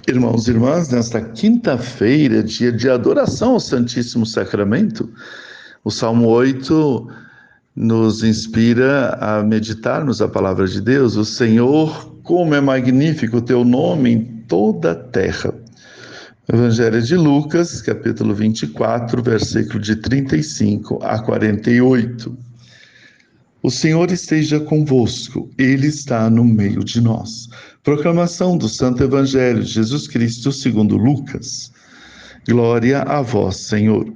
Irmãos e irmãs, nesta quinta-feira, dia de adoração ao Santíssimo Sacramento, o Salmo 8 nos inspira a meditarmos a palavra de Deus. O Senhor, como é magnífico o teu nome em toda a terra. Evangelho de Lucas, capítulo 24, versículo de 35 a 48. O Senhor esteja convosco, Ele está no meio de nós. Proclamação do Santo Evangelho de Jesus Cristo segundo Lucas. Glória a vós, Senhor.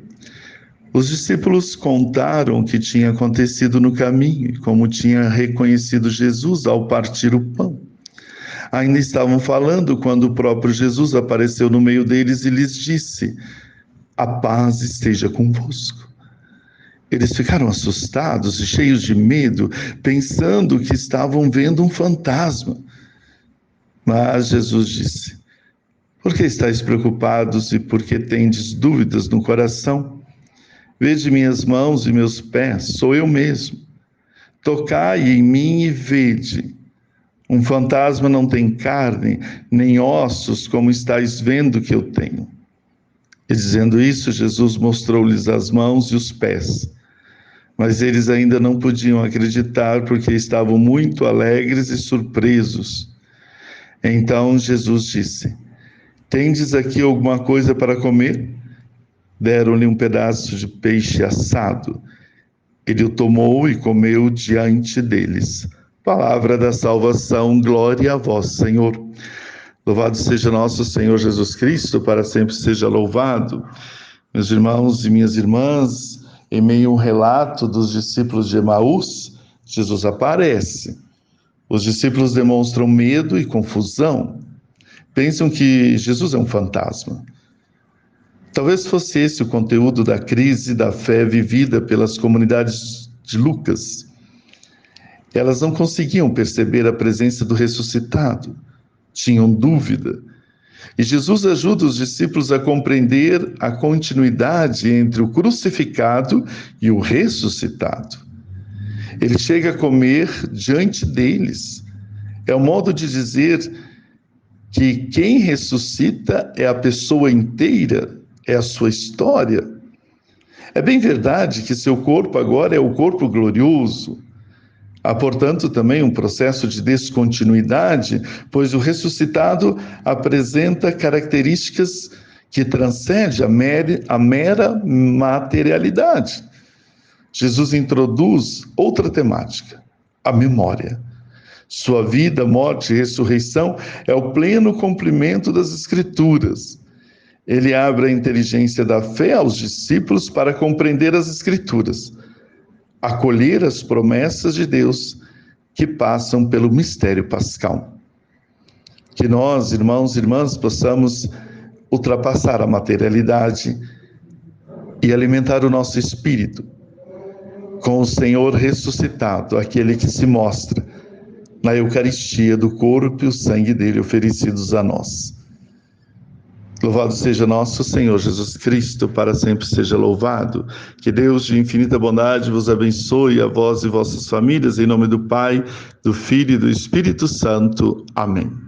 Os discípulos contaram o que tinha acontecido no caminho e como tinha reconhecido Jesus ao partir o pão. Ainda estavam falando quando o próprio Jesus apareceu no meio deles e lhes disse: a paz esteja convosco. Eles ficaram assustados e cheios de medo, pensando que estavam vendo um fantasma. Mas Jesus disse: por que estáis preocupados e por que tendes dúvidas no coração? Vede minhas mãos e meus pés, sou eu mesmo. Tocai em mim e vede. Um fantasma não tem carne, nem ossos, como estáis vendo que eu tenho. E dizendo isso, Jesus mostrou-lhes as mãos e os pés. Mas eles ainda não podiam acreditar, porque estavam muito alegres e surpresos. Então Jesus disse: tendes aqui alguma coisa para comer? Deram-lhe um pedaço de peixe assado. Ele o tomou e comeu diante deles. Palavra da salvação, glória a vós, Senhor. Louvado seja nosso Senhor Jesus Cristo, para sempre seja louvado. Meus irmãos e minhas irmãs, em meio a um relato dos discípulos de Emaús, Jesus aparece. Os discípulos demonstram medo e confusão. Pensam que Jesus é um fantasma. Talvez fosse esse o conteúdo da crise da fé vivida pelas comunidades de Lucas. Elas não conseguiam perceber a presença do ressuscitado. Tinham dúvida. E Jesus ajuda os discípulos a compreender a continuidade entre o crucificado e o ressuscitado. Ele chega a comer diante deles. É um modo de dizer que quem ressuscita é a pessoa inteira, é a sua história. É bem verdade que seu corpo agora é o corpo glorioso. Há, portanto, também um processo de descontinuidade, pois o ressuscitado apresenta características que transcendem a mera materialidade. Jesus introduz outra temática, a memória. Sua vida, morte e ressurreição é o pleno cumprimento das Escrituras. Ele abre a inteligência da fé aos discípulos para compreender as Escrituras, acolher as promessas de Deus que passam pelo mistério pascal. Que nós, irmãos e irmãs, possamos ultrapassar a materialidade e alimentar o nosso espírito com o Senhor ressuscitado, aquele que se mostra na Eucaristia do corpo e o sangue dele oferecidos a nós. Louvado seja nosso Senhor Jesus Cristo, para sempre seja louvado. Que Deus de infinita bondade vos abençoe, a vós e vossas famílias, em nome do Pai, do Filho e do Espírito Santo. Amém.